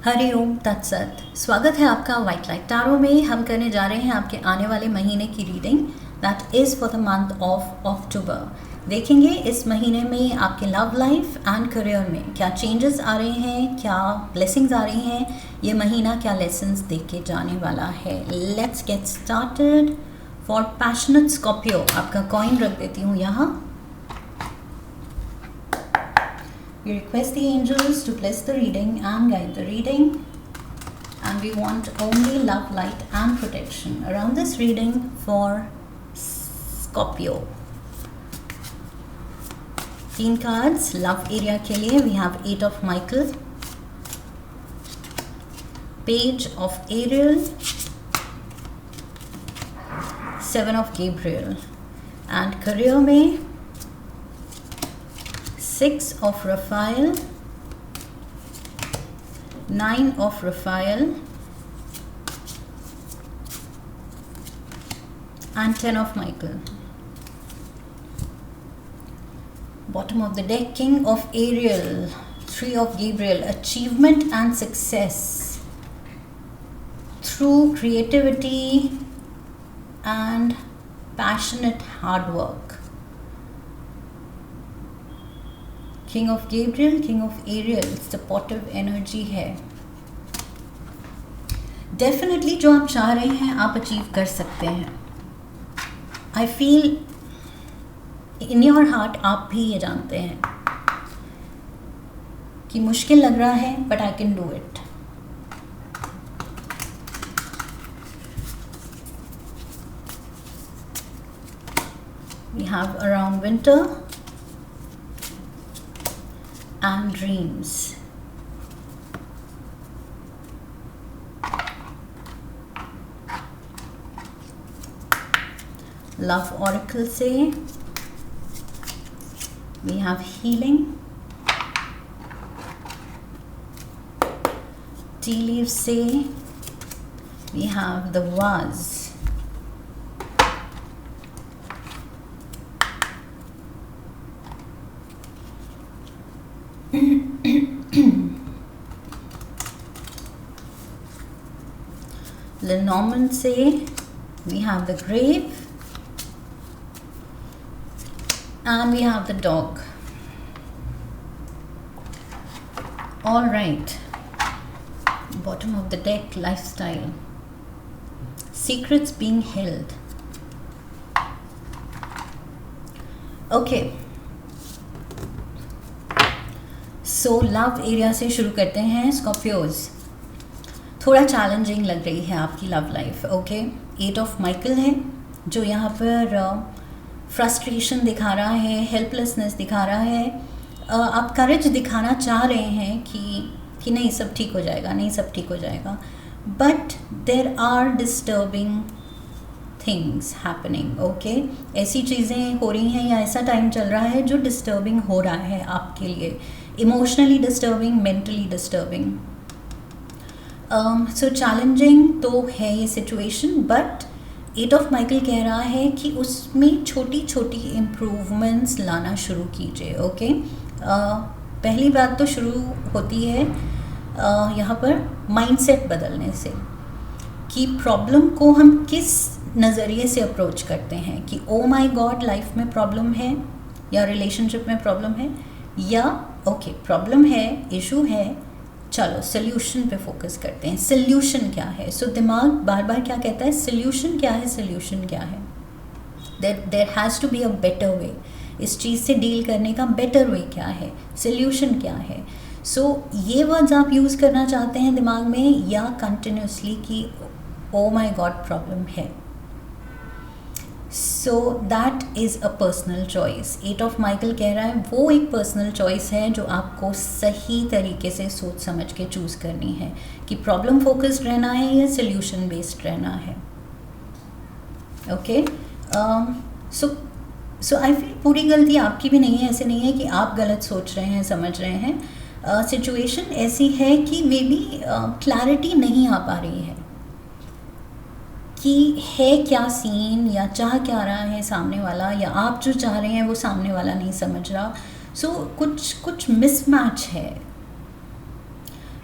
हरि ओम तत्सत। स्वागत है आपका वाइट लाइट टैरो में। हम करने जा रहे हैं आपके आने वाले महीने की reading that is for the month of October. देखेंगे इस महीने में आपके लव लाइफ एंड करियर में क्या चेंजेस आ रहे हैं, क्या ब्लेसिंग्स आ रही हैं, ये महीना क्या लेसन्स दे के जाने वाला है। Let's get started. For passionate Scorpio आपका कॉइन रख देती हूँ यहाँ। We request the angels to bless the reading and guide the reading, and we want only love, light and protection around this reading for Scorpio. 3 cards love area के लिए we have 8 of Michael, Page of Ariel, 7 of Gabriel, and career में 6 of Raphael, 9 of Raphael and 10 of Michael. Bottom of the deck, King of Ariel, 3 of Gabriel, achievement and success through creativity and passionate hard work. King of Gabriel, King of Ariel, supportive energy है। Definitely जो आप चाह रहे हैं आप achieve कर सकते हैं। I feel in your heart आप भी ये जानते हैं कि मुश्किल लग रहा है but I can do it. We have around winter and dreams. Love oracle से we have healing. Tea leaves से we have the vase. Lenormand से we have the grave and we have the dog. All right. Bottom of the deck, lifestyle. Secrets being held. Okay. So love area से शुरू करते हैं Scorpios. थोड़ा challenging लग रही है आपकी love life. Okay, 8 of Michael है जो यहाँ पर फ्रस्ट्रेशन दिखा रहा है, हेल्पलेसनेस दिखा रहा है। आप करेज दिखाना चाह रहे हैं कि नहीं सब ठीक हो जाएगा, नहीं सब ठीक हो जाएगा, but there are disturbing things happening. Okay, ऐसी चीज़ें हो रही हैं या ऐसा टाइम चल रहा है जो डिस्टर्बिंग हो रहा है आपके लिए, इमोशनली डिस्टर्बिंग, मेंटली डिस्टर्बिंग। सो चैलेंजिंग तो है ये सिचुएशन, बट 8 ऑफ माइकल कह रहा है कि उसमें छोटी छोटी इम्प्रूवमेंट्स लाना शुरू कीजिए। ओके, पहली बात तो शुरू होती है यहाँ पर माइंडसेट बदलने से कि प्रॉब्लम को हम किस नज़रिए से अप्रोच करते हैं कि ओ माय गॉड लाइफ में प्रॉब्लम है या रिलेशनशिप में प्रॉब्लम है, या ओके प्रॉब्लम है, इशू है, चलो सोल्यूशन पे फोकस करते हैं। सोल्यूशन क्या है? सो दिमाग बार बार क्या कहता है, सोल्यूशन क्या है, सोल्यूशन क्या है। There has to be a better way. इस चीज़ से डील करने का बेटर वे क्या है, सोल्यूशन क्या है। सो ये वर्ड्स आप यूज़ करना चाहते हैं दिमाग में, या कंटिन्यूसली कि ओ माय गॉड प्रॉब्लम है। So that is a personal choice. 8 of Michael कह रहा है वो एक पर्सनल चॉइस है जो आपको सही तरीके से सोच समझ के चूज़ करनी है कि प्रॉब्लम फोकस्ड रहना है या सोल्यूशन बेस्ड रहना है। ओके, सो आई फील पूरी गलती आपकी भी नहीं है। ऐसे नहीं है कि आप गलत सोच रहे हैं, समझ रहे हैं। सिचुएशन ऐसी है कि मे बी क्लैरिटी नहीं आ पा रही है कि है क्या सीन या चाह क्या रहा है सामने वाला, या आप जो चाह रहे हैं वो सामने वाला नहीं समझ रहा। सो कुछ मिसमैच है।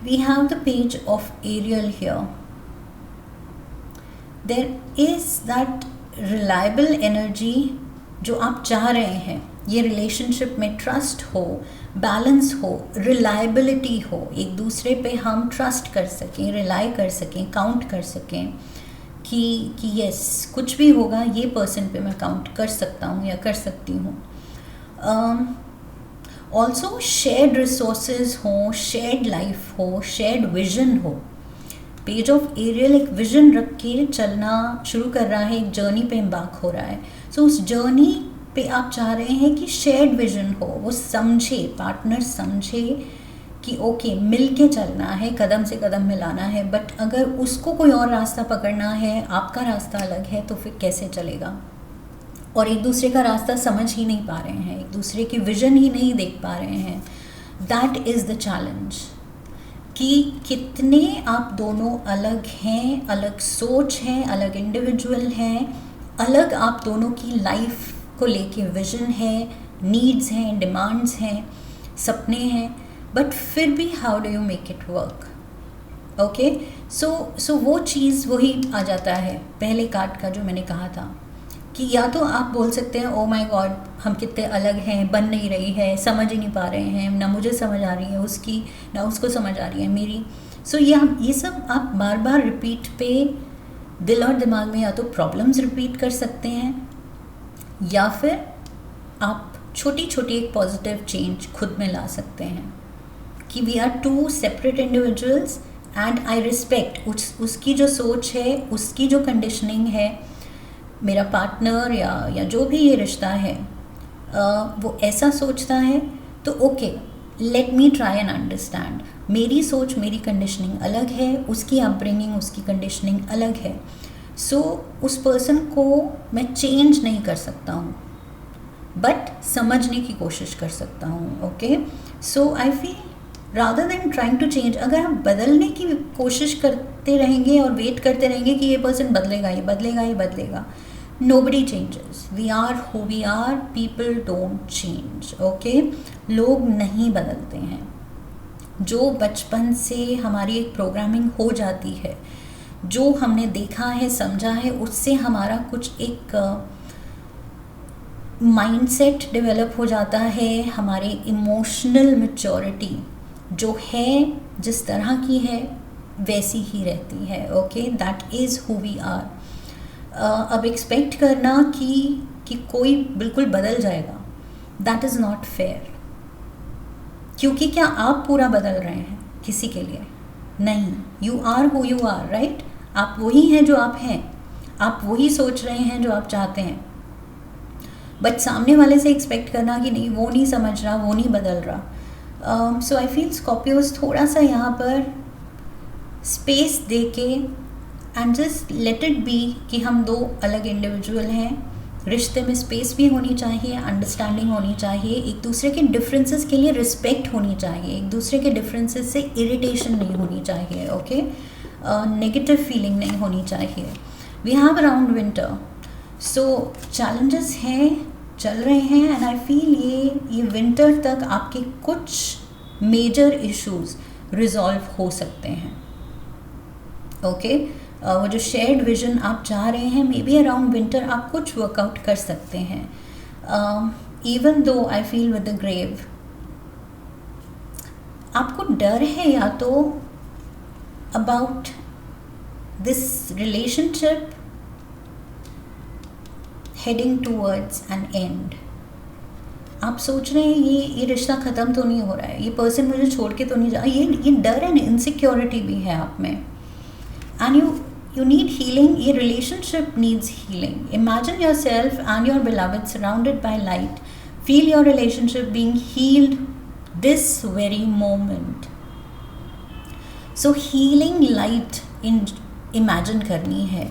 we have the page of Ariel here. There is that reliable energy जो आप चाह रहे हैं, ये रिलेशनशिप में ट्रस्ट हो, बैलेंस हो, रिलायबिलिटी हो, एक दूसरे पे हम ट्रस्ट कर सकें, रिलाई कर सकें, काउंट कर सकें कि यस कुछ भी होगा ये पर्सन पे मैं काउंट कर सकता हूँ या कर सकती हूँ. ऑल्सो शेयर्ड रिसोर्सेज हो, शेयर्ड लाइफ हो, शेयर्ड विजन हो. पेज ऑफ एरियल एक विजन रख के चलना शुरू कर रहा है, एक जर्नी पे एम्बार्क हो रहा है. सो उस जर्नी पे आप चाह रहे हैं कि शेयर्ड विजन हो, वो समझे, पार्टनर समझे कि ओके मिल के चलना है, कदम से कदम मिलाना है. बट अगर उसको कोई और रास्ता पकड़ना है, आपका रास्ता अलग है, तो फिर कैसे चलेगा. और एक दूसरे का रास्ता समझ ही नहीं पा रहे हैं, एक दूसरे की विजन ही नहीं देख पा रहे हैं. दैट इज़ द चैलेंज कि कितने आप दोनों अलग हैं, अलग सोच हैं, अलग इंडिविजुअल हैं, अलग आप दोनों की लाइफ को लेके विजन है, नीड्स हैं, डिमांड्स हैं, सपने हैं, बट फिर भी how do you make it work. Okay, so वो चीज़ वही आ जाता है पहले कार्ड का जो मैंने कहा था कि या तो आप बोल सकते हैं ओ माय गॉड हम कितने अलग हैं, बन नहीं रही है, समझ ही नहीं पा रहे हैं, ना मुझे समझ आ रही है उसकी, ना उसको समझ आ रही है मेरी. सो ये सब आप बार बार रिपीट पे दिल और दिमाग में या तो प्रॉब्लम्स रिपीट कर सकते हैं या फिर आप छोटी छोटी एक पॉजिटिव चेंज खुद में ला सकते हैं कि we are two separate individuals and I respect उसकी जो सोच है, उसकी जो कंडीशनिंग है, मेरा पार्टनर या जो भी ये रिश्ता है वो ऐसा सोचता है तो okay let me try and understand. मेरी सोच, मेरी कंडीशनिंग अलग है, उसकी अपब्रिंगिंग, उसकी कंडीशनिंग अलग है. सो उस पर्सन को मैं चेंज नहीं कर सकता हूँ बट समझने की कोशिश कर सकता हूँ. Okay, so I feel rather than trying to change, अगर हम बदलने की कोशिश करते रहेंगे और वेट करते रहेंगे कि ये पर्सन बदलेगा, ये बदलेगा, ये बदलेगा, nobody changes. We are who we are. People don't change. Okay? लोग नहीं बदलते हैं. जो बचपन से हमारी एक प्रोग्रामिंग हो जाती है, जो हमने देखा है, समझा है, उससे हमारा कुछ एक माइंडसेट डेवलप हो जाता है. हमारी इमोशनल मैच्योरिटी जो है, जिस तरह की है वैसी ही रहती है. Okay, that is who we are. अब एक्सपेक्ट करना कि कोई बिल्कुल बदल जाएगा, दैट इज़ नॉट फेयर. क्योंकि क्या आप पूरा बदल रहे हैं किसी के लिए? नहीं. You are who you are, right. आप वही हैं जो आप हैं, आप वही सोच रहे हैं जो आप चाहते हैं. बट सामने वाले से एक्सपेक्ट करना कि नहीं वो नहीं समझ रहा, वो नहीं बदल रहा. सो आई फील स्कॉर्पियोज थोड़ा सा यहाँ पर स्पेस दे के and just let it be कि हम दो अलग इंडिविजुअल हैं. रिश्ते में स्पेस भी होनी चाहिए, अंडरस्टैंडिंग होनी चाहिए, एक दूसरे के डिफरेंसेस के लिए रिस्पेक्ट होनी चाहिए, एक दूसरे के डिफरेंसेस से इरिटेशन नहीं होनी चाहिए. ओके, नेगेटिव फीलिंग नहीं होनी चाहिए. We have around winter, so challenges हैं, चल रहे हैं. एंड आई फील ये विंटर तक आपके कुछ मेजर इश्यूज रिजॉल्व हो सकते हैं. ओके, वो जो शेयर्ड विजन आप चाह रहे हैं, मे बी अराउंड विंटर आप कुछ वर्कआउट कर सकते हैं. Even though I feel with the grave आपको डर है या तो about this relationship heading towards an end. आप सोच रहे हैं ये रिश्ता ख़त्म तो नहीं हो रहा है, ये पर्सन मुझे छोड़ के तो नहीं जा, ये डर एंड इनसिक्योरिटी भी है आप में. And you need healing. Your relationship needs healing. Imagine yourself and your beloved surrounded by light. Feel your relationship being healed this very moment. So healing light in imagine करनी है,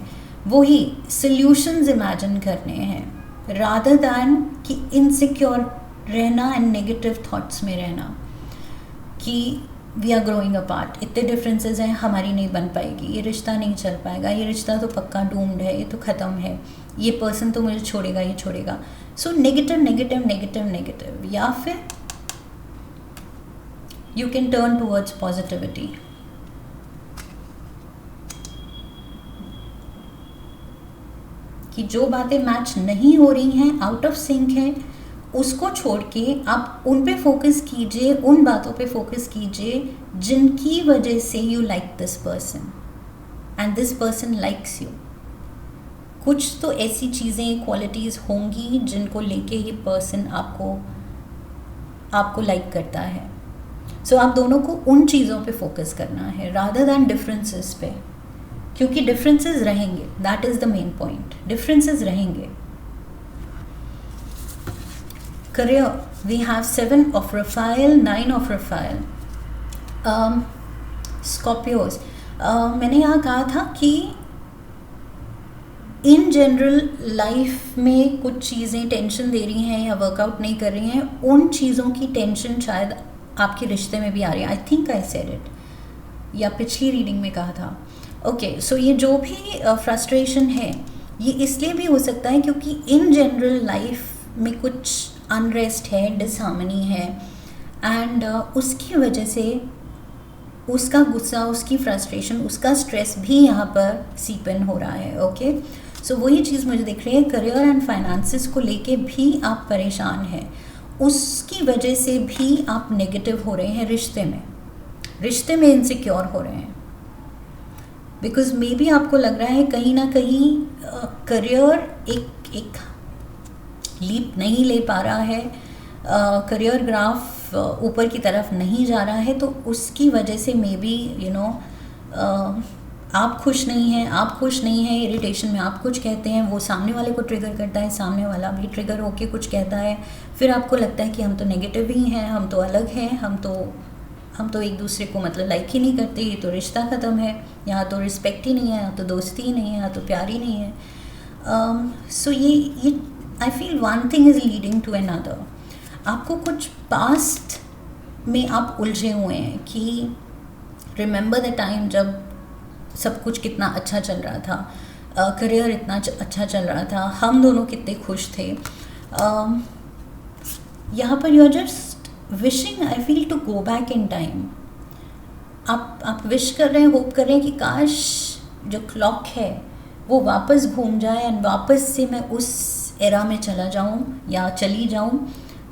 वही solutions imagine करने हैं rather than कि insecure रहना and negative thoughts में रहना कि वी आर ग्रोइंग अपार्ट, इतने डिफरेंसेस हैं, हमारी नहीं बन पाएगी, ये रिश्ता नहीं चल पाएगा, ये रिश्ता तो पक्का डूम्ड है, ये तो ख़त्म है, ये पर्सन तो मुझे छोड़ेगा, ये छोड़ेगा. So negative negative negative negative. या फिर you can turn towards positivity. कि जो बातें मैच नहीं हो रही हैं, आउट ऑफ सिंक हैं, उसको छोड़ के आप उन पे फोकस कीजिए, उन बातों पे फोकस कीजिए जिनकी वजह से you like this person and this person likes you. कुछ तो ऐसी चीज़ें, क्वालिटीज़ होंगी जिनको लेके ये पर्सन आपको लाइक करता है. सो आप दोनों को उन चीज़ों पे फोकस करना है रादर दैन डिफरेंसेस पे, क्योंकि डिफरेंसेस रहेंगे. That is the main point. Differences रहेंगे. Career, we have 7 of Raphael, 9 of Raphael. Scorpios, मैंने यहाँ कहा था कि इन जनरल लाइफ में कुछ चीज़ें टेंशन दे रही हैं या वर्कआउट नहीं कर रही हैं, उन चीज़ों की टेंशन शायद आपके रिश्ते में भी आ रही है. I think I said it, या पिछली रीडिंग में कहा था. ओके, सो ये जो भी फ्रस्ट्रेशन है ये इसलिए भी हो सकता है क्योंकि इन जनरल लाइफ में कुछ अनरेस्ट है, डिसहार्मनी है, एंड उसकी वजह से उसका गुस्सा, उसकी फ्रस्ट्रेशन, उसका स्ट्रेस भी यहाँ पर सीप इन हो रहा है. ओके, सो वही चीज़ मुझे दिख रही है. करियर एंड फाइनेंसेस को लेके भी आप परेशान हैं, उसकी वजह से भी आप नेगेटिव हो रहे हैं. रिश्ते में इनसिक्योर हो रहे हैं, बिकॉज मे बी आपको लग रहा है कहीं ना कहीं करियर एक लीप नहीं ले पा रहा है, करियर ग्राफ ऊपर की तरफ नहीं जा रहा है, तो उसकी वजह से मे बी आप खुश नहीं हैं, इरिटेशन में आप कुछ कहते हैं, वो सामने वाले को ट्रिगर करता है, सामने वाला भी ट्रिगर होके कुछ कहता है, फिर आपको लगता है कि हम तो नेगेटिव ही हैं, हम तो अलग हैं, हम तो एक दूसरे को मतलब लाइक ही नहीं करते, ये तो रिश्ता ख़त्म है, यहाँ तो रिस्पेक्ट ही नहीं है, यहाँ तो दोस्ती ही नहीं है, यहाँ तो प्यार ही नहीं है. सो ये I feel one thing is leading to another. आपको कुछ पास्ट में आप उलझे हुए हैं कि रिमेंबर द टाइम जब सब कुछ कितना अच्छा चल रहा था, करियर इतना अच्छा चल रहा था, हम दोनों कितने खुश थे. यहाँ पर you are just wishing, I feel, to go back in time. आप विश कर रहे हैं, होप कर रहे हैं कि काश जो क्लॉक है वो वापस घूम जाए एंड वापस से मैं उस एरा में चला जाऊं या चली जाऊं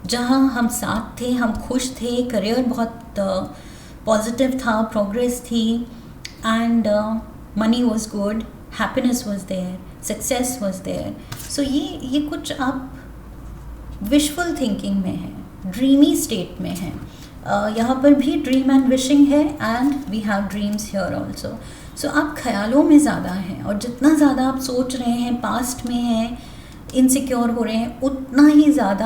जहां हम साथ थे, हम खुश थे, करियर बहुत पॉजिटिव था, प्रोग्रेस थी, and money was good, happiness was there, success was there. So ये कुछ आप विशफुल थिंकिंग में हैं, ड्रीमी स्टेट में हैं. यहाँ पर भी ड्रीम एंड विशिंग है, and we have dreams here also. So आप ख्यालों में ज़्यादा हैं, और जितना ज़्यादा आप सोच रहे हैं, पास्ट में हैं, इनसिक्योर हो रहे हैं, उतना ही ज़्यादा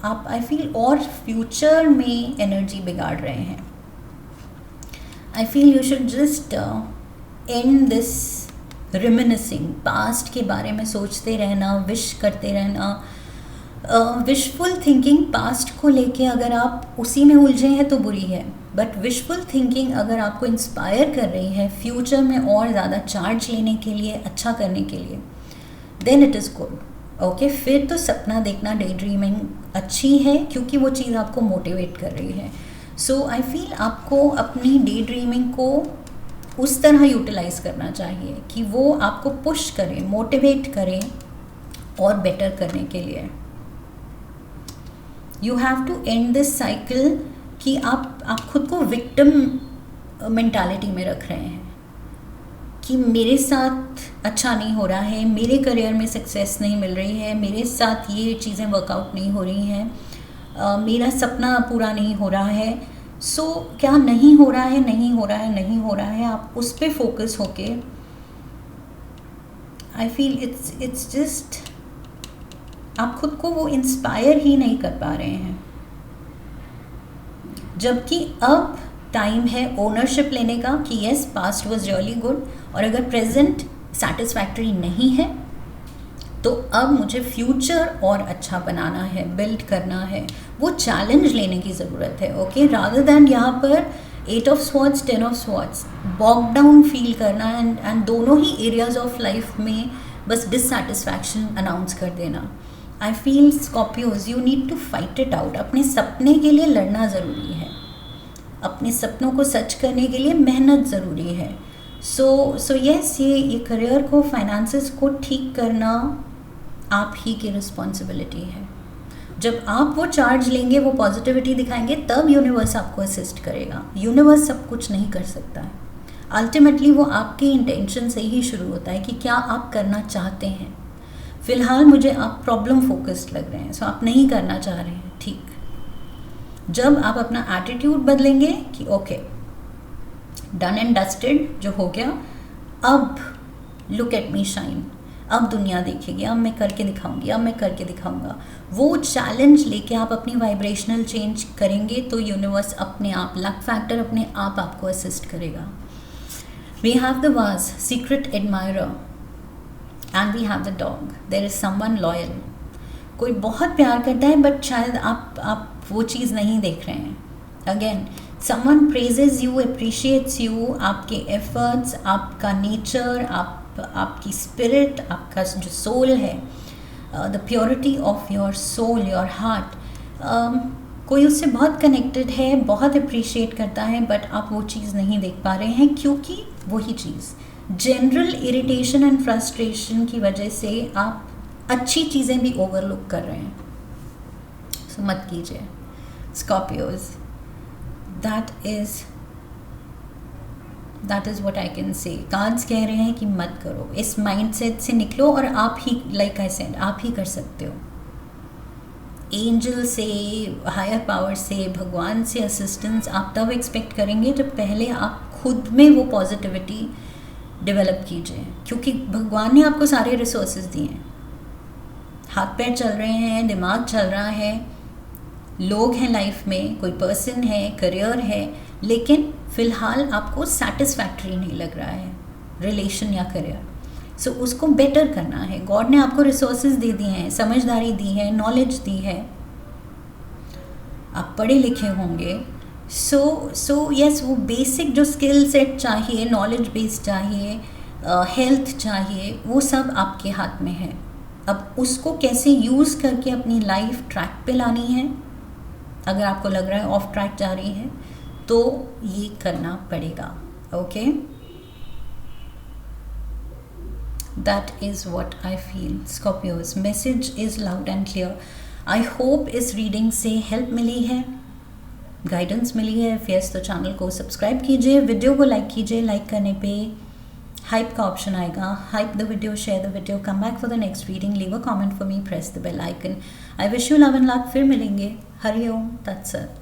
आप आई फील और फ्यूचर में एनर्जी बिगाड़ रहे हैं. I feel you should just and this रिमिनिसिंग, past के बारे में सोचते रहना, विश करते रहना. विशफुल थिंकिंग पास्ट को लेके अगर आप उसी में उलझे हैं तो बुरी है, बट विशफुल थिंकिंग अगर आपको इंस्पायर कर रही है फ्यूचर में और ज़्यादा चार्ज लेने के लिए, अच्छा करने के लिए, then it is good. Okay, फिर तो सपना देखना, डे ड्रीमिंग अच्छी है क्योंकि वो चीज़ आपको मोटिवेट कर रही है. सो आई फील आपको अपनी डे ड्रीमिंग को उस तरह यूटिलाइज करना चाहिए कि वो आपको पुश करे, मोटिवेट करे और बेटर करने के लिए. You have to end this cycle कि आप खुद को विक्टिम मेंटालिटी में रख रहे हैं कि मेरे साथ अच्छा नहीं हो रहा है, मेरे करियर में सक्सेस नहीं मिल रही है, मेरे साथ ये चीज़ें वर्कआउट नहीं हो रही हैं, मेरा सपना पूरा नहीं हो रहा है. सो क्या नहीं हो रहा है, आप उस पर फोकस होके, आई फील इट्स जस्ट आप खुद को वो इंस्पायर ही नहीं कर पा रहे हैं. जबकि अब टाइम है ओनरशिप लेने का कि yes, past was really good, और अगर प्रेजेंट सेटिस्फैक्टरी नहीं है तो अब मुझे फ्यूचर और अच्छा बनाना है, बिल्ड करना है, वो चैलेंज लेने की ज़रूरत है. ओके, रादर दैन यहाँ पर 8 of Swords, 10 of Swords बॉक डाउन फील करना एंड दोनों ही एरियाज ऑफ लाइफ में बस डिससेटिस्फैक्शन अनाउंस कर देना. I feel Scorpios, you need to fight it out. अपने सपने के लिए लड़ना ज़रूरी है. अपने सपनों को सच करने के लिए मेहनत ज़रूरी है। सो यस, ये करियर को, फाइनेंसेस को ठीक करना आप ही की रिस्पॉन्सिबिलिटी है। जब आप वो चार्ज लेंगे, वो पॉजिटिविटी दिखाएंगे, तब यूनिवर्स आपको असिस्ट करेगा। यूनिवर्स सब कुछ नहीं कर सकता है। अल्टीमेटली वो आपके इंटेंशन से ही शुरू होता है कि क्या आप करना चाहते हैं। फ़िलहाल मुझे आप प्रॉब्लम फोकस्ड लग रहे हैं, सो आप नहीं करना चाह रहे हैं, ठीक। जब आप अपना एटीट्यूड बदलेंगे कि ओके, डन एंड डस्टेड, जो हो गया, अब लुक एट मी शाइन, अब दुनिया देखेगी, अब मैं करके दिखाऊंगी, अब मैं करके दिखाऊंगा, वो चैलेंज लेके आप अपनी वाइब्रेशनल चेंज करेंगे तो यूनिवर्स अपने आप, लक फैक्टर अपने आप आपको असिस्ट करेगा। We have the was, secret admirer, and we have the dog, there is someone loyal. कोई बहुत प्यार करता है बट शायद आप वो चीज़ नहीं देख रहे हैं। Again, someone praises you, appreciates you, आपके एफर्ट्स, आपका नेचर, आपकी स्पिरिट, आपका जो सोल है, the purity of your soul, your heart, कोई उससे बहुत कनेक्टेड है, बहुत अप्रिशिएट करता है, बट आप वो चीज़ नहीं देख पा रहे हैं क्योंकि वही चीज़, जनरल इरिटेशन एंड फ्रस्ट्रेशन की वजह से आप अच्छी चीज़ें भी ओवरलुक कर रहे हैं। सो मत कीजिए Scorpios. That is what I can say. Cards कह रहे हैं कि मत करो, इस माइंडसेट से निकलो और आप ही, लाइक आई सेड, आप ही कर सकते हो। एंजल से, हायर पावर से, भगवान से असिस्टेंस आप तब एक्सपेक्ट करेंगे जब पहले आप खुद में वो पॉजिटिविटी डेवलप कीजिए, क्योंकि भगवान ने आपको सारे रिसोर्सेज दिए हैं। हाथ पैर चल रहे हैं, दिमाग चल रहा है, लोग हैं लाइफ में, कोई पर्सन है, करियर है, लेकिन फ़िलहाल आपको सेटिस्फैक्ट्री नहीं लग रहा है रिलेशन या करियर। सो उसको बेटर करना है। गॉड ने आपको रिसोर्सेज दे दिए हैं, समझदारी दी है, नॉलेज दी है, आप पढ़े लिखे होंगे। सो यस, वो बेसिक जो स्किल सेट चाहिए, नॉलेज बेस चाहिए, हेल्थ चाहिए, वो सब आपके हाथ में है। अब उसको कैसे यूज़ करके अपनी लाइफ ट्रैक पे लानी है, अगर आपको लग रहा है ऑफ ट्रैक जा रही है, तो ये करना पड़ेगा। Okay, that is what I feel. Scorpios, message is loud and clear. I hope इस रीडिंग से हेल्प मिली है, गाइडेंस मिली है। फिर तो चैनल को सब्सक्राइब कीजिए, वीडियो को लाइक कीजिए। लाइक करने पे हाइप का ऑप्शन आएगा, hype the video, share the video, come back for the next reading, leave a comment for me, press the bell icon. I wish you love and luck. फिर मिलेंगे। हरिओम तत्सत।